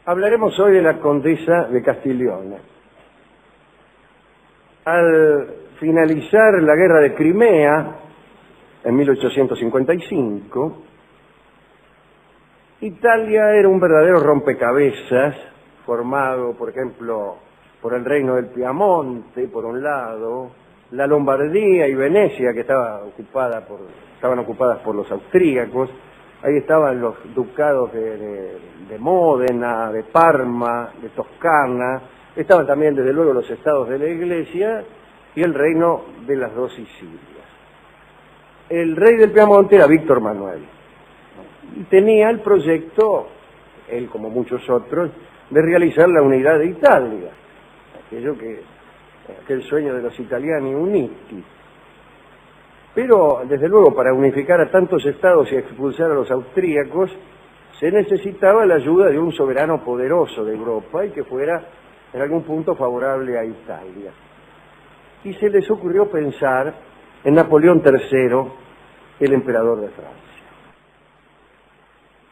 Hablaremos hoy de la condesa de Castiglione. Al finalizar la guerra de Crimea, en 1855, Italia era un verdadero rompecabezas, formado, por ejemplo, por el reino del Piamonte, por un lado, la Lombardía y Venecia, que estaban ocupadas por los austríacos. Ahí estaban los ducados de Módena, de Parma, de Toscana. Estaban también, desde luego, los estados de la Iglesia y el reino de las dos Sicilias. El rey del Piamonte era Víctor Manuel y tenía el proyecto, él como muchos otros, de realizar la unidad de Italia, aquel sueño de los italiani uniti. Pero, desde luego, para unificar a tantos estados y expulsar a los austríacos, se necesitaba la ayuda de un soberano poderoso de Europa y que fuera en algún punto favorable a Italia. Y se les ocurrió pensar en Napoleón III, el emperador de Francia.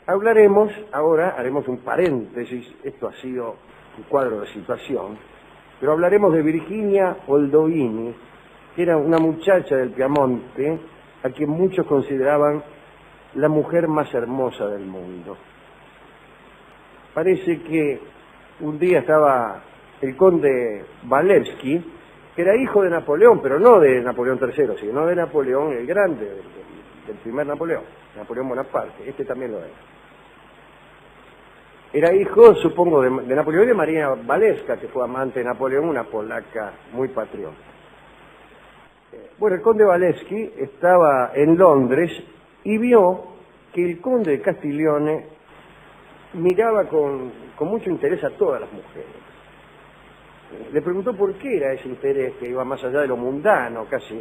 Hablaremos ahora, haremos un paréntesis, esto ha sido un cuadro de situación, pero hablaremos de Virginia Oldovini, que era una muchacha del Piamonte a quien muchos consideraban la mujer más hermosa del mundo. Parece que un día estaba el conde Walewski, que era hijo de Napoleón, pero no de Napoleón III, sino de Napoleón el Grande, del primer Napoleón Bonaparte. Este también lo era. Era hijo, supongo, de Napoleón y de María Walewska, que fue amante de Napoleón, una polaca muy patriota. Bueno, el conde Walewski estaba en Londres y vio que el conde de Castiglione miraba con mucho interés a todas las mujeres. Le preguntó por qué era ese interés que iba más allá de lo mundano, casi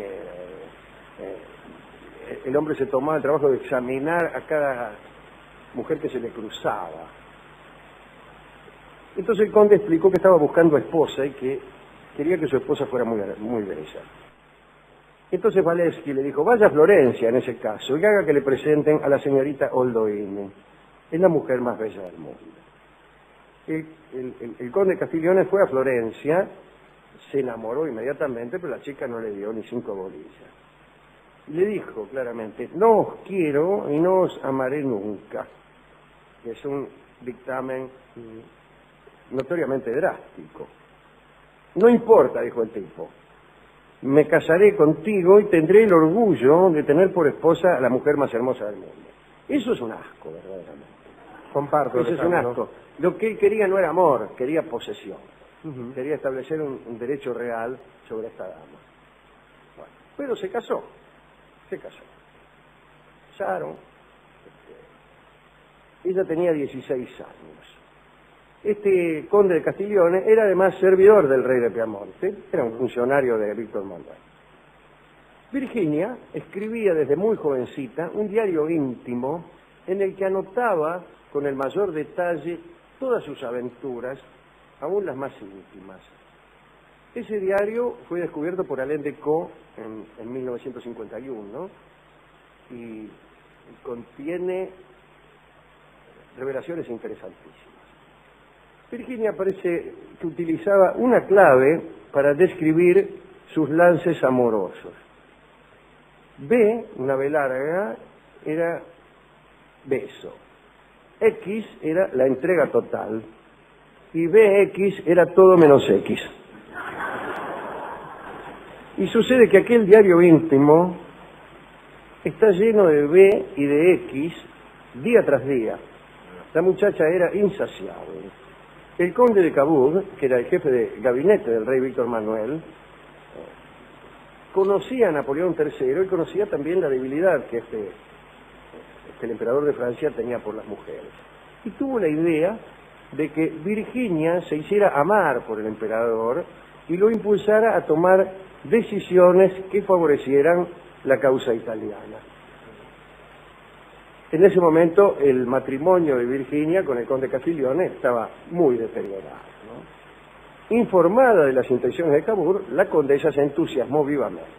el hombre se tomaba el trabajo de examinar a cada mujer que se le cruzaba. Entonces el conde explicó que estaba buscando esposa y que quería que su esposa fuera muy bella. Entonces Walewski le dijo: vaya a Florencia en ese caso y haga que le presenten a la señorita Oldovini. Es la mujer más bella del mundo. El conde de Castiglione fue a Florencia, se enamoró inmediatamente, pero la chica no le dio ni 5 bolillas. Y le dijo claramente: no os quiero y no os amaré nunca. Es un dictamen notoriamente drástico. No importa, dijo el tipo, me casaré contigo y tendré el orgullo de tener por esposa a la mujer más hermosa del mundo. Eso es un asco, verdaderamente. Comparto. Eso es un asco. Lo que él quería no era amor, quería posesión. Quería establecer un derecho real sobre esta dama. Bueno, pero se casó. Casaron. Ella tenía 16 años. Este conde de Castiglione era además servidor del rey de Piamonte, era un funcionario de Víctor Manuel. Virginia escribía desde muy jovencita un diario íntimo en el que anotaba con el mayor detalle todas sus aventuras, aún las más íntimas. Ese diario fue descubierto por Alain Decaux en 1951 y contiene revelaciones interesantísimas. Virginia parece que utilizaba una clave para describir sus lances amorosos. B, una B larga, era beso. X era la entrega total. Y BX era todo menos X. Y sucede que aquel diario íntimo está lleno de B y de X día tras día. La muchacha era insaciable. El conde de Cabourg, que era el jefe de gabinete del rey Víctor Manuel, conocía a Napoleón III y conocía también la debilidad que el emperador de Francia tenía por las mujeres. Y tuvo la idea de que Virginia se hiciera amar por el emperador y lo impulsara a tomar decisiones que favorecieran la causa italiana. En ese momento el matrimonio de Virginia con el conde Castiglione estaba muy deteriorado, ¿no? Informada de las intenciones de Cabourg, la condesa se entusiasmó vivamente.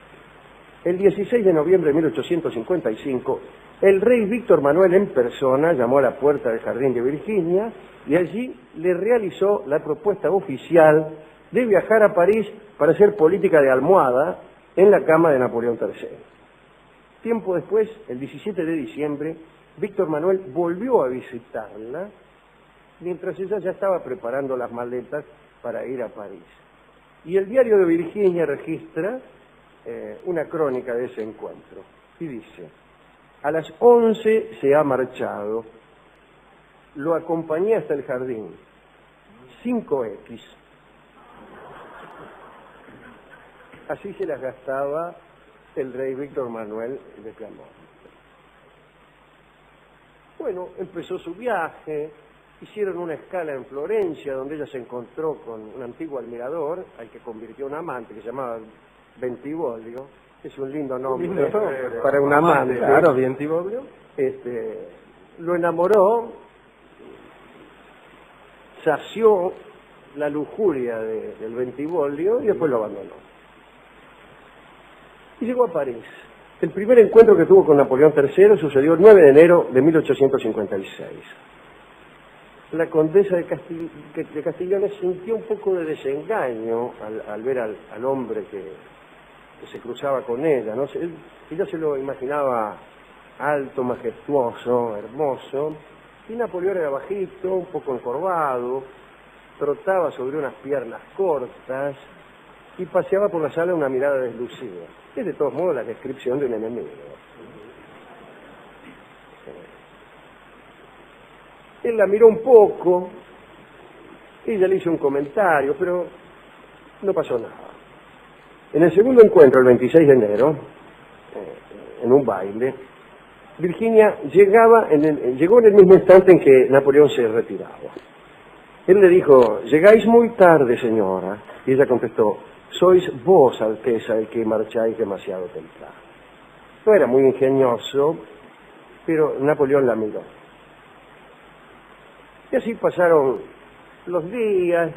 El 16 de noviembre de 1855, el rey Víctor Manuel en persona llamó a la puerta del jardín de Virginia y allí le realizó la propuesta oficial de viajar a París para hacer política de almohada en la cama de Napoleón III. Tiempo después, el 17 de diciembre, Víctor Manuel volvió a visitarla, mientras ella ya estaba preparando las maletas para ir a París. Y el diario de Virginia registra una crónica de ese encuentro, y dice: a las 11 se ha marchado, lo acompañé hasta el jardín, 5X. Así se las gastaba el rey Víctor Manuel de Piamonte. Bueno, empezó su viaje, hicieron una escala en Florencia, donde ella se encontró con un antiguo admirador, al que convirtió en amante, que se llamaba Bentivoglio. Es un lindo nombre para un amante. Claro, Bentivoglio. Lo enamoró, sació la lujuria del Bentivoglio y después lo abandonó. Y llegó a París. El primer encuentro que tuvo con Napoleón III sucedió el 9 de enero de 1856. La condesa de Castigliones sintió un poco de desengaño al ver al hombre que se cruzaba con ella, ¿no? Ella se lo imaginaba alto, majestuoso, hermoso, y Napoleón era bajito, un poco encorvado, trotaba sobre unas piernas cortas y paseaba por la sala una mirada deslucida. Es de todos modos la descripción de un enemigo. Él la miró un poco, ella le hizo un comentario, pero no pasó nada. En el segundo encuentro, el 26 de enero, en un baile, Virginia llegó en el mismo instante en que Napoleón se retiraba. Él le dijo: llegáis muy tarde, señora. Y ella contestó: sois vos, Alteza, el que marcháis demasiado temprano. No era muy ingenioso, pero Napoleón la miró. Y así pasaron los días,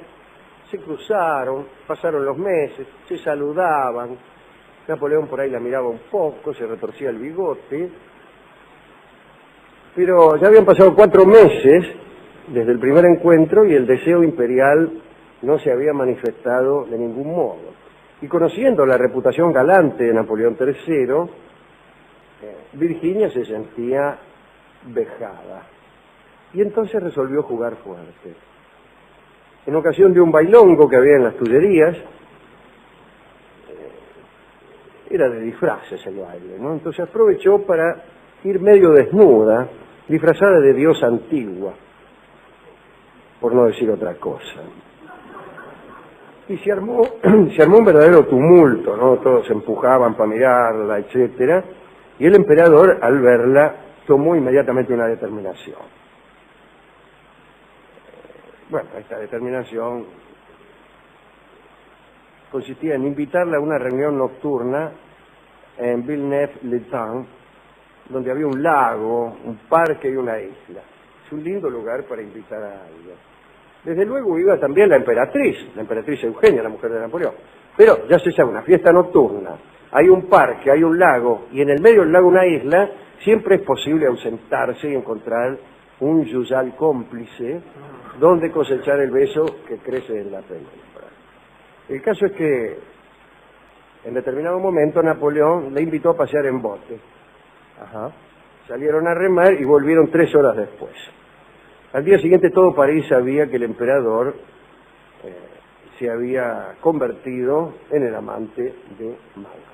se cruzaron, pasaron los meses, se saludaban. Napoleón por ahí la miraba un poco, se retorcía el bigote. Pero ya habían pasado 4 meses desde el primer encuentro y el deseo imperial no se había manifestado de ningún modo. Y conociendo la reputación galante de Napoleón III, Virginia se sentía vejada. Y entonces resolvió jugar fuerte. En ocasión de un bailongo que había en las Tullerías, era de disfraces el baile, ¿no? Entonces aprovechó para ir medio desnuda, disfrazada de diosa antigua, por no decir otra cosa. Y se armó un verdadero tumulto, ¿no? Todos se empujaban para mirarla, etcétera, y el emperador, al verla, tomó inmediatamente una determinación. Bueno, esta determinación consistía en invitarla a una reunión nocturna en Villeneuve-les-Dames, donde había un lago, un parque y una isla. Es un lindo lugar para invitar a alguien. Desde luego iba también la emperatriz Eugenia, la mujer de Napoleón. Pero ya se sabe, una fiesta nocturna, hay un parque, hay un lago, y en el medio del lago una isla, siempre es posible ausentarse y encontrar un yuyal cómplice donde cosechar el beso que crece en la penumbra. El caso es que en determinado momento Napoleón le invitó a pasear en bote. Salieron a remar y volvieron 3 horas después. Al día siguiente todo París sabía que el emperador se había convertido en el amante de Madame.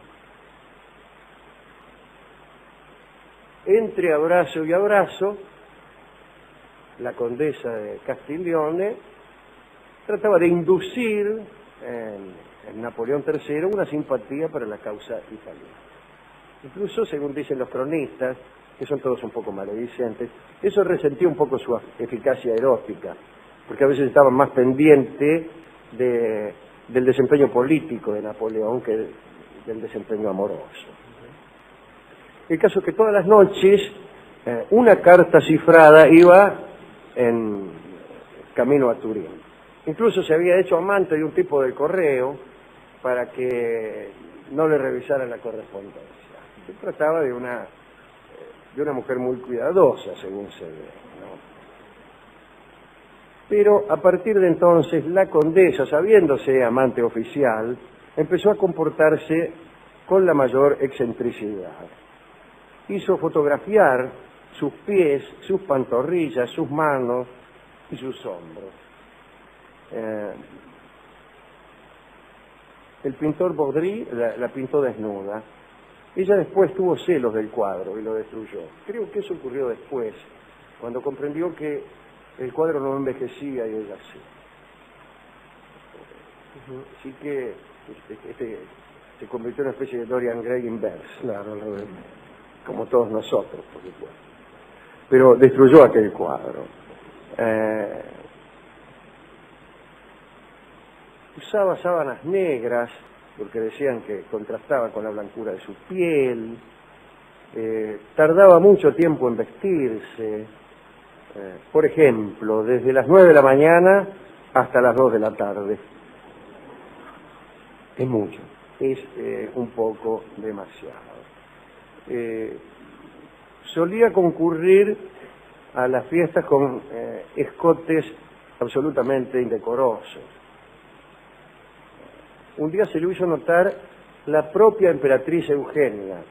Entre abrazo y abrazo, la condesa de Castiglione trataba de inducir en Napoleón III una simpatía para la causa italiana. Incluso, según dicen los cronistas, que son todos un poco maledicentes, eso resentía un poco su eficacia erótica, porque a veces estaban más pendientes del desempeño político de Napoleón que del desempeño amoroso. El caso es que todas las noches una carta cifrada iba en camino a Turín. Incluso se había hecho amante de un tipo del correo para que no le revisara la correspondencia. Se trataba de una mujer muy cuidadosa, según se ve, ¿no? Pero a partir de entonces la condesa, sabiéndose amante oficial, empezó a comportarse con la mayor excentricidad. Hizo fotografiar sus pies, sus pantorrillas, sus manos y sus hombros. El pintor Baudry la pintó desnuda. Ella después tuvo celos del cuadro y lo destruyó. Creo que eso ocurrió después, cuando comprendió que el cuadro no envejecía y ella sí. Así que se convirtió en una especie de Dorian Gray inverso. Claro, como todos nosotros, por supuesto. Pero destruyó aquel cuadro. Usaba sábanas negras, porque decían que contrastaba con la blancura de su piel. Tardaba mucho tiempo en vestirse. Por ejemplo, desde las 9 de la mañana hasta las 2 de la tarde. Es mucho, es un poco demasiado. Solía concurrir a las fiestas con escotes absolutamente indecorosos. Un día se lo hizo notar la propia emperatriz Eugenia.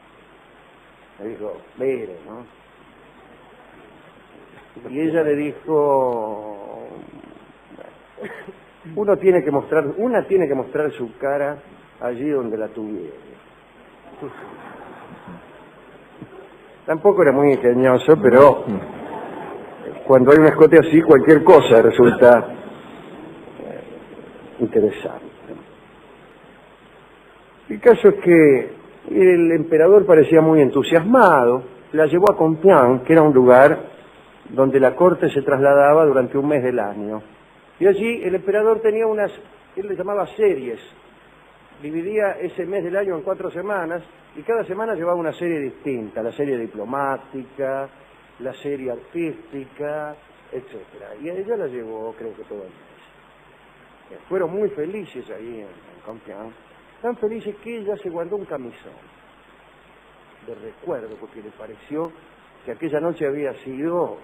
Le dijo, mire, ¿no? Y ella le dijo, una tiene que mostrar su cara allí donde la tuviera. Tampoco era muy ingenioso, pero cuando hay un escote así, cualquier cosa resulta interesante. El caso es que el emperador parecía muy entusiasmado, la llevó a Compiègne, que era un lugar donde la corte se trasladaba durante un mes del año. Y allí el emperador tenía él le llamaba series, dividía ese mes del año en 4 semanas, y cada semana llevaba una serie distinta, la serie diplomática, la serie artística, etcétera. Y a ella la llevó, creo que todo el mes. Fueron muy felices ahí en Compiègne, tan felices que ella se guardó un camisón de recuerdo, porque le pareció que aquella noche había sido,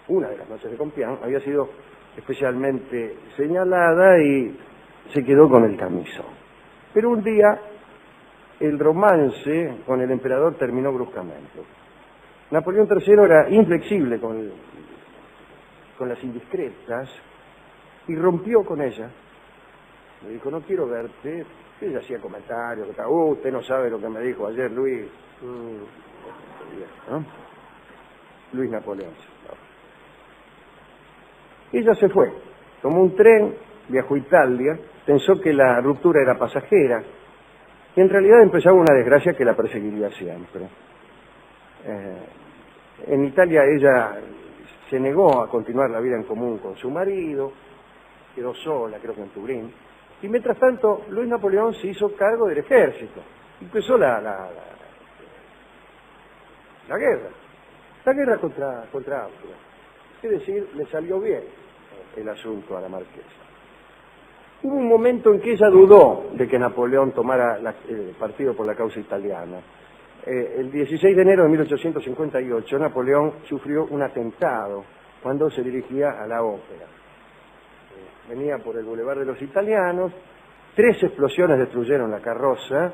una de las noches de Compiègne, había sido especialmente señalada y se quedó con el camisón. Pero un día el romance con el emperador terminó bruscamente. Napoleón III era inflexible con las indiscretas y rompió con ella. Le dijo, no quiero verte. Ella hacía comentarios, usted no sabe lo que me dijo ayer Luis. ¿No? Luis Napoleón. Ella se fue, tomó un tren, viajó a Italia, pensó que la ruptura era pasajera, y en realidad empezaba una desgracia que la perseguiría siempre. En Italia ella se negó a continuar la vida en común con su marido, quedó sola, creo que en Turín, y mientras tanto Luis Napoleón se hizo cargo del ejército. Empezó la guerra contra Austria. Es decir, le salió bien el asunto a la marquesa. Hubo un momento en que ella dudó de que Napoleón tomara partido por la causa italiana. El 16 de enero de 1858, Napoleón sufrió un atentado cuando se dirigía a la ópera. Venía por el Boulevard de los Italianos, 3 explosiones destruyeron la carroza,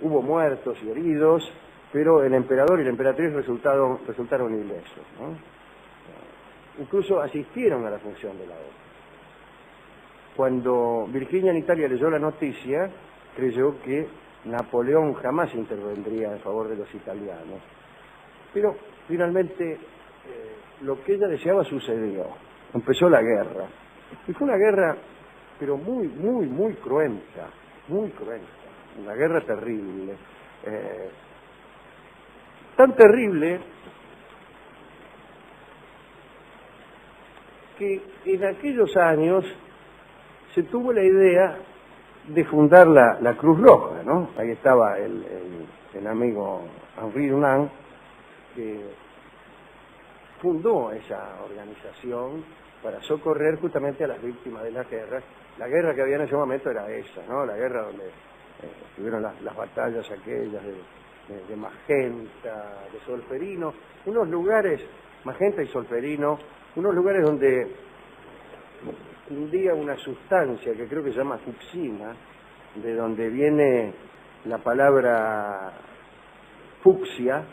hubo muertos y heridos, pero el emperador y la emperatriz resultaron ilesos, ¿no? Incluso asistieron a la función de la ópera. Cuando Virginia en Italia leyó la noticia, creyó que Napoleón jamás intervendría en favor de los italianos. Pero finalmente lo que ella deseaba sucedió. Empezó la guerra. Y fue una guerra, pero muy, muy, muy cruenta. Muy cruenta. Una guerra terrible. Tan terrible que en aquellos años se tuvo la idea de fundar la Cruz Roja, ¿no? Ahí estaba el amigo Henri Dunant, que fundó esa organización para socorrer justamente a las víctimas de la guerra. La guerra que había en ese momento era esa, ¿no? La guerra donde tuvieron las batallas aquellas de Magenta, de Solferino, unos lugares, Magenta y Solferino, unos lugares donde un día una sustancia que creo que se llama fucsina, de donde viene la palabra fucsia,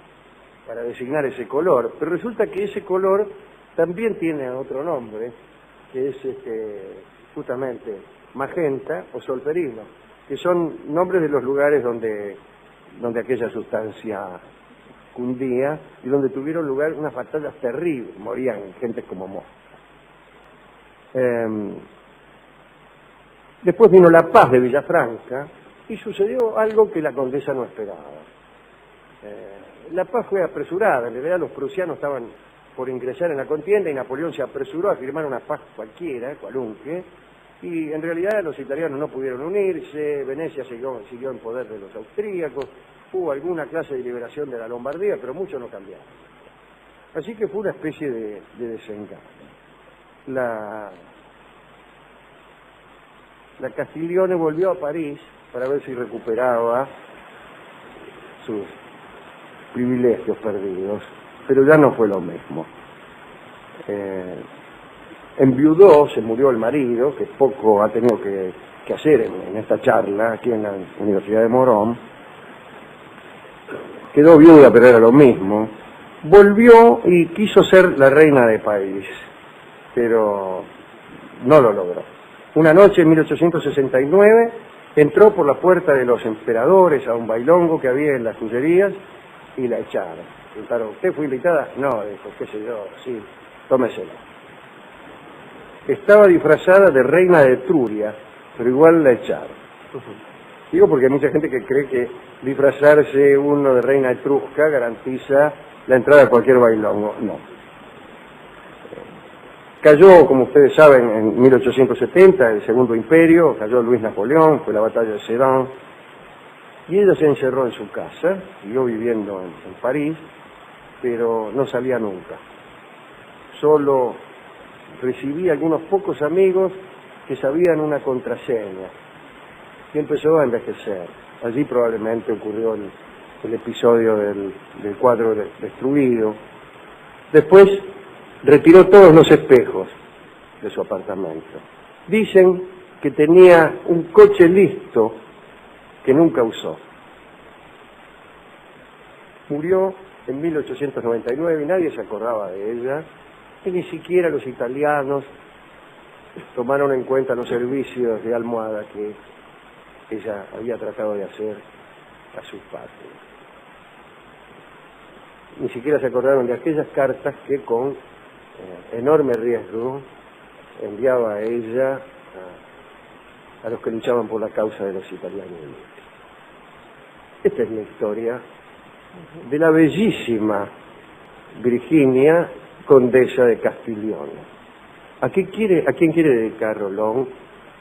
para designar ese color, pero resulta que ese color también tiene otro nombre, que es justamente magenta o solferino, que son nombres de los lugares donde aquella sustancia cundía y donde tuvieron lugar unas batallas terribles, morían gente como moscas. Después vino la paz de Villafranca y sucedió algo que la condesa no esperaba. La paz fue apresurada, en realidad los prusianos estaban por ingresar en la contienda y Napoleón se apresuró a firmar una paz cualquiera, cualunque, y en realidad los italianos no pudieron unirse, Venecia siguió en poder de los austríacos, hubo alguna clase de liberación de la Lombardía, pero mucho no cambiaron. Así que fue una especie de desengaño. La Castiglione volvió a París para ver si recuperaba sus privilegios perdidos, pero ya no fue lo mismo. Enviudó, se murió el marido, que poco ha tenido que hacer en esta charla aquí en la Universidad de Morón. Quedó viuda, pero era lo mismo. Volvió y quiso ser la reina de París, pero no lo logró. Una noche en 1869 entró por la puerta de los emperadores a un bailongo que había en las Tullerías y la echaron. Preguntaron, ¿usted fue invitada? No, dijo, qué sé yo, sí, tómesela. Estaba disfrazada de reina de Etruria, pero igual la echaron. Digo porque hay mucha gente que cree que disfrazarse uno de reina etrusca garantiza la entrada a cualquier bailongo. No. Cayó, como ustedes saben, en 1870 el Segundo Imperio, cayó Luis Napoleón, fue la batalla de Sedan, y ella se encerró en su casa, siguió viviendo en París, pero no salía nunca. Solo recibía algunos pocos amigos que sabían una contraseña, y empezó a envejecer. Allí probablemente ocurrió el episodio del cuadro destruido. Después retiró todos los espejos de su apartamento. Dicen que tenía un coche listo que nunca usó. Murió en 1899 y nadie se acordaba de ella, y ni siquiera los italianos tomaron en cuenta los servicios de almohada que ella había tratado de hacer a sus patrios. Ni siquiera se acordaron de aquellas cartas que con enorme riesgo enviaba a ella a los que luchaban por la causa de los italianos. Esta es la historia de la bellísima Virginia, condesa de Castiglione. ¿A quién quiere dedicar Rolón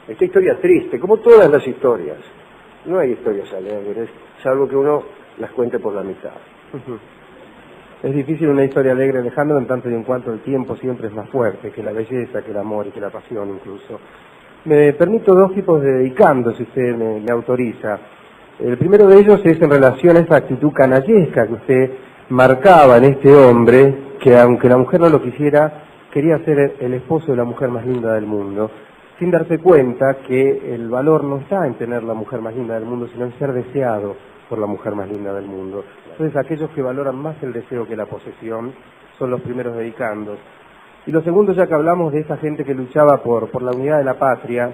esta historia triste, como todas las historias? No hay historias alegres, salvo que uno las cuente por la mitad. Es difícil una historia alegre, Alejandro, en tanto y en cuanto el tiempo siempre es más fuerte que la belleza, que el amor y que la pasión incluso. Me permito dos tipos de dedicando, si usted me autoriza. El primero de ellos es en relación a esa actitud canallesca que usted marcaba en este hombre, que aunque la mujer no lo quisiera, quería ser el esposo de la mujer más linda del mundo, sin darse cuenta que el valor no está en tener la mujer más linda del mundo, sino en ser deseado por la mujer más linda del mundo. Entonces aquellos que valoran más el deseo que la posesión son los primeros dedicandos. Y lo segundo, ya que hablamos de esa gente que luchaba por la unidad de la patria,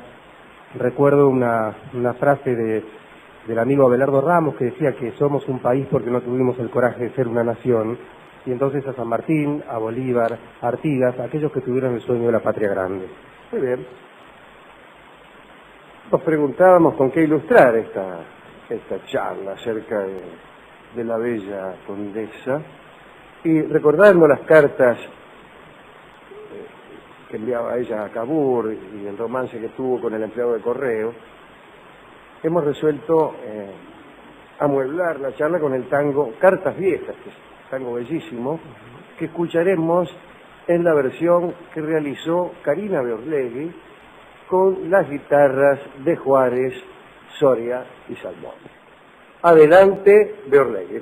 recuerdo una frase del amigo Abelardo Ramos que decía que somos un país porque no tuvimos el coraje de ser una nación, y entonces a San Martín, a Bolívar, a Artigas, aquellos que tuvieron el sueño de la patria grande. Muy bien. Nos preguntábamos con qué ilustrar esta charla acerca de la bella condesa, y recordando las cartas que enviaba ella a Cavour y el romance que tuvo con el empleado de correo, hemos resuelto amueblar la charla con el tango Cartas Viejas, que es un tango bellísimo, que escucharemos en la versión que realizó Karina Beorlegui con las guitarras de Juárez, Soria y Salmón. Adelante, Beorlegui.